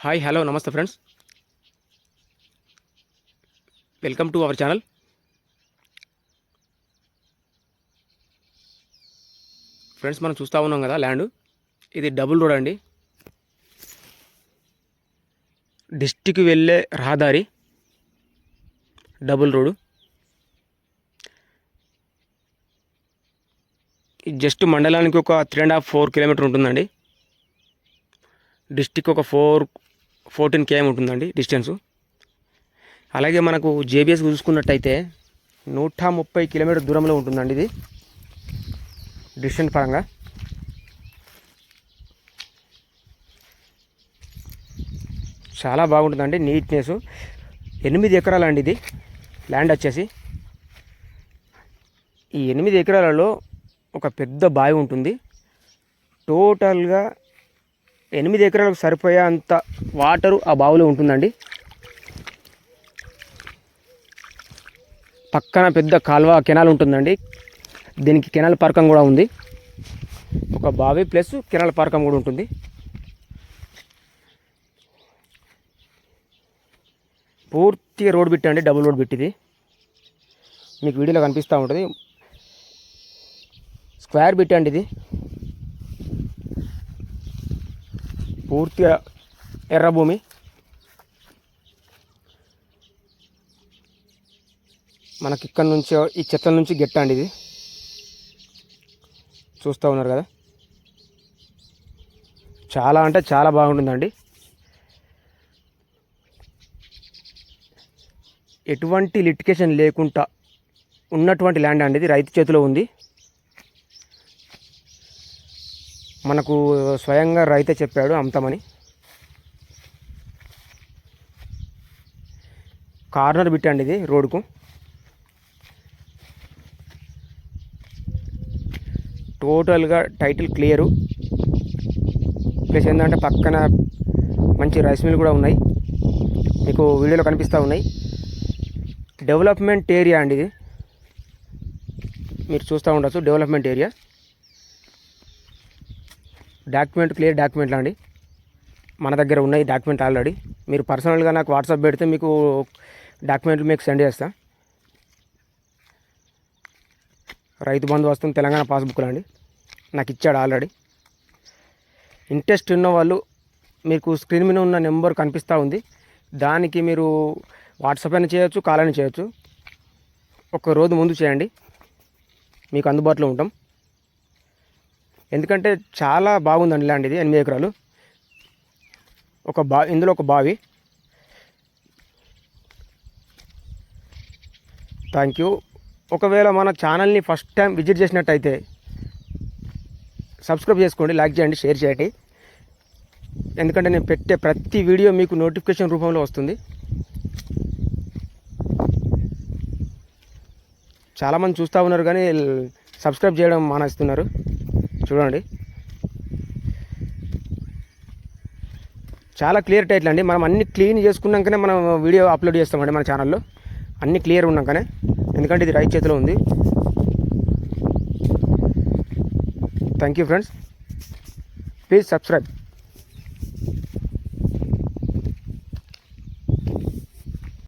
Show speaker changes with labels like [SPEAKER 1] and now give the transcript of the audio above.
[SPEAKER 1] Hi hello నమస్తే friends, welcome to our channel. Friends, మనం చూస్తూ ఉన్నాం కదా ల్యాండ్. ఇది డబుల్ రోడ్ అండి, డిస్టిక్ వెళ్ళే రహదారి డబుల్ రోడ్. జస్ట్ మండలానికి ఒక 3.5-4 కిలోమీటర్ ఉంటుందండి. డిస్టిక్ ఒక 14 km ఉంటుందండి డిస్టెన్సు. అలాగే మనకు జేబీఎస్ చూసుకున్నట్టయితే 130 కిలోమీటర్ దూరంలో ఉంటుందండి ఇది డిస్టెన్స్ పరంగా. చాలా బాగుంటుందండి, నీట్నెస్. 8 ఎకరాలు అండి ఇది ల్యాండ్ వచ్చేసి. ఈ 8 ఎకరాలలో ఒక పెద్ద బావి ఉంటుంది. టోటల్గా 8 ఎకరాలకు సరిపోయే అంత వాటరు ఆ బావిలో ఉంటుందండి. పక్కన పెద్ద కాల్వ కెనాల్ ఉంటుందండి. దీనికి కెనాల్ పార్కం కూడా ఉంది. ఒక బావి ప్లస్ కెనాల్ పార్కం కూడా ఉంటుంది. పూర్తిగా రోడ్ బిట్ అండి, డబుల్ రోడ్ బిట్. ఇది మీకు వీడియోలో కనిపిస్తూ ఉంటుంది. స్క్వేర్ బిట్ అండి ఇది. పూర్తిగా ఎర్ర భూమి. మనకి ఇక్కడ నుంచి ఈ చెట్ల నుంచి గెట్ట అండి ఇది. చూస్తూ ఉన్నారు కదా, చాలా అంటే చాలా బాగుంటుందండి. ఎటువంటి లిటికేషన్ లేకుండా ఉన్నటువంటి ల్యాండ్ అండి ఇది. రైతు చేతిలో ఉంది. మనకు స్వయంగా రైతే చెప్పాడు అమ్ముతామని. కార్నర్ బిట్ అండి ఇది రోడ్కు. టోటల్గా టైటిల్ క్లియరు. ప్లస్ ఏంటంటే పక్కన మంచి రైస్ మిల్ కూడా ఉన్నాయి, మీకు వీడియోలో కనిపిస్తూ ఉన్నాయి. డెవలప్మెంట్ ఏరియా అండి ఇది, మీరు చూస్తూ ఉండొచ్చు. Development area. డాక్యుమెంట్ క్లియర్ డాక్యుమెంట్లు అండి, మన దగ్గర ఉన్నాయి డాక్యుమెంట్ ఆల్రెడీ. మీరు పర్సనల్గా నాకు వాట్సాప్ పెడితే మీకు డాక్యుమెంట్లు మీకు సెండ్ చేస్తా. రైతు బంధు వస్తుంది, తెలంగాణ పాస్బుక్లు అండి, నాకు ఇచ్చాడు ఆల్రెడీ. ఇంట్రెస్ట్ ఉన్న వాళ్ళు మీకు స్క్రీన్ మీద ఉన్న నెంబర్ కనిపిస్తూ ఉంది, దానికి మీరు వాట్సాప్ అయినా చేయొచ్చు, కాల్ అయినా చేయొచ్చు. ఒక రోజు ముందు చేయండి, మీకు అందుబాటులో ఉంటాం. ఎందుకంటే చాలా బాగుందండి ల్యాండ్ ఇది. 8 ఎకరాలు. ఇందులో ఒక బావి. Thank you. ఒకవేళ మన ఛానల్ని ఫస్ట్ టైం విజిట్ చేసినట్టయితే సబ్స్క్రైబ్ చేసుకోండి, లైక్ చేయండి, షేర్ చేయండి. ఎందుకంటే నేను పెట్టే ప్రతి వీడియో మీకు నోటిఫికేషన్ రూపంలో వస్తుంది. చాలామంది చూస్తూ ఉన్నారు కానీ సబ్స్క్రైబ్ చేయడం మానేస్తున్నారు. చూడండి, చాలా క్లియర్ టైటిల్ అండి. మనం అన్ని క్లీన్ చేసుకున్నాకనే మనం వీడియో అప్లోడ్ చేస్తామండి మన ఛానల్లో. అన్ని క్లియర్ ఉన్నాకనే, ఎందుకంటే ఇది రైతు చేతిలో ఉంది. Thank you friends, please subscribe.